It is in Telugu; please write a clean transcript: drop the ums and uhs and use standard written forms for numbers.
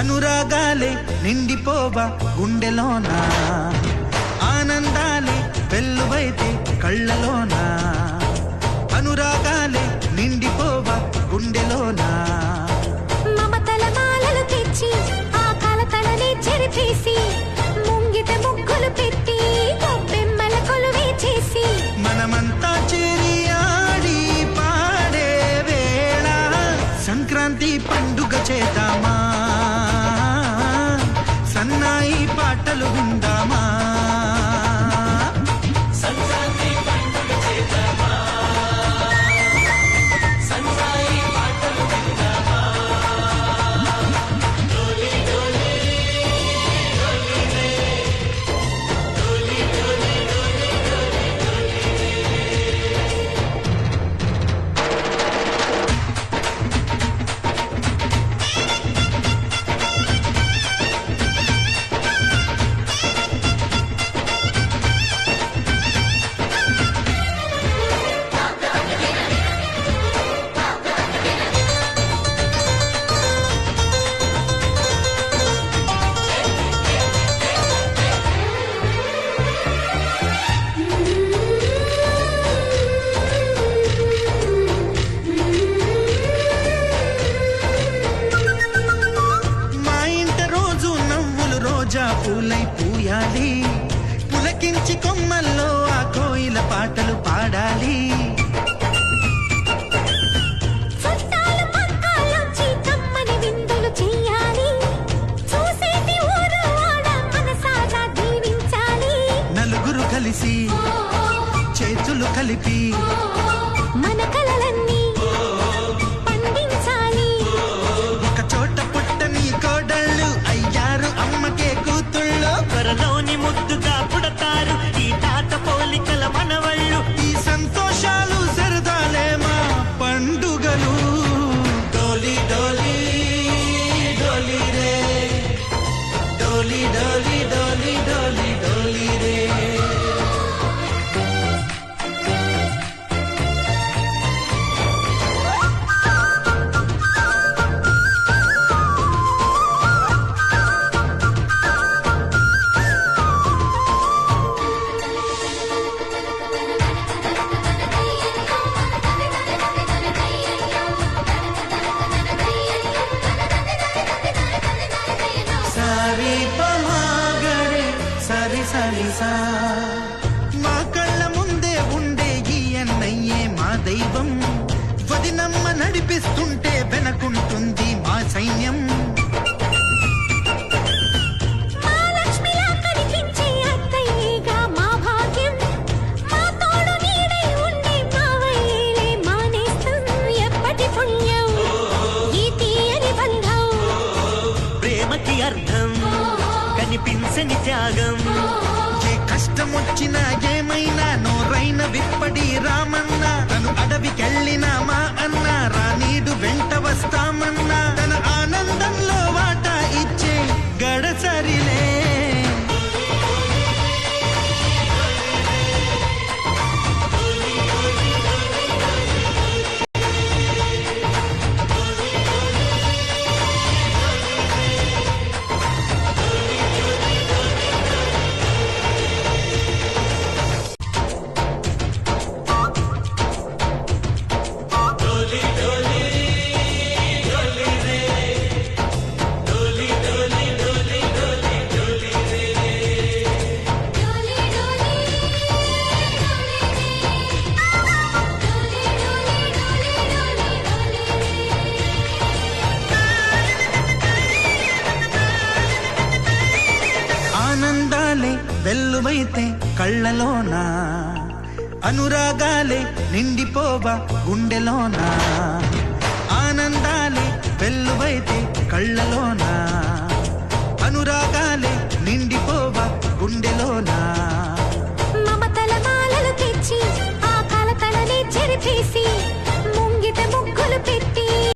అనురాగాలే నిండిపోవా గుండెలోనా, ఆనందాలే వెల్లువైతే కళ్ళలోనా, అనురాగాలే నిండిపోవా గుండెలోనా. మమతల మాలలు తెచ్చి ఆ కలతలనే చెరిపేసి ముంగిట ముగ్గులు పెట్టి గొప్పెమ్మల కొలువే చేసి మనమంతా చేరి ఆడి పాడే వేళ సంక్రాంతి పండుగ చేద్దామా, సన్నాయి పాటలు విందామా. పూలై పూయాలి, పులకించి కొమ్మల్లో ఆ కోయిల పాటలు పాడాలి. నలుగురు కలిసి చేతులు కలిపి మన కలలన్నీ పండించాలి. ఒక చోట పుట్టని కోడళ్ళు అయ్యారు అమ్మకే కూతుళ్ళు, త్వరలోని ముద్దుగా పుడతారు ఈ తాత పోలికల మనవళ్ళు. ఈ సంతోషాలు సరదాలే మా పండుగలు. డోలి డోలి డోలి రే, డోలి డోలి డోలి డోలి డోలి రే. మా కళ్ళ ముందే ఉండే ఈ అన్నయ్యే మా దైవం, వదినమ్మ నడిపిస్తుంటే వెనకుంటుంది మా సైన్యం. ప్రేమకి అర్థం కనిపించని త్యాగం, కష్టమొచ్చినా ఏమైనా నోరైన విప్పడి రామన్నా, తను అడవికెళ్ళినా మా అన్న రానీడు వెంట వస్తామన్నా, తన ఆనందంలో వాటా ఇచ్చే గడసరిలే. ఆనందాలే వెల్లువైతే కళ్ళలోనా, అనురాగాలే నిండిపోవా గుండెలోనా, ఆనందాలే వెల్లువైతే కళ్ళలోనా, అనురాగాలే నిండిపోవా గుండెలో.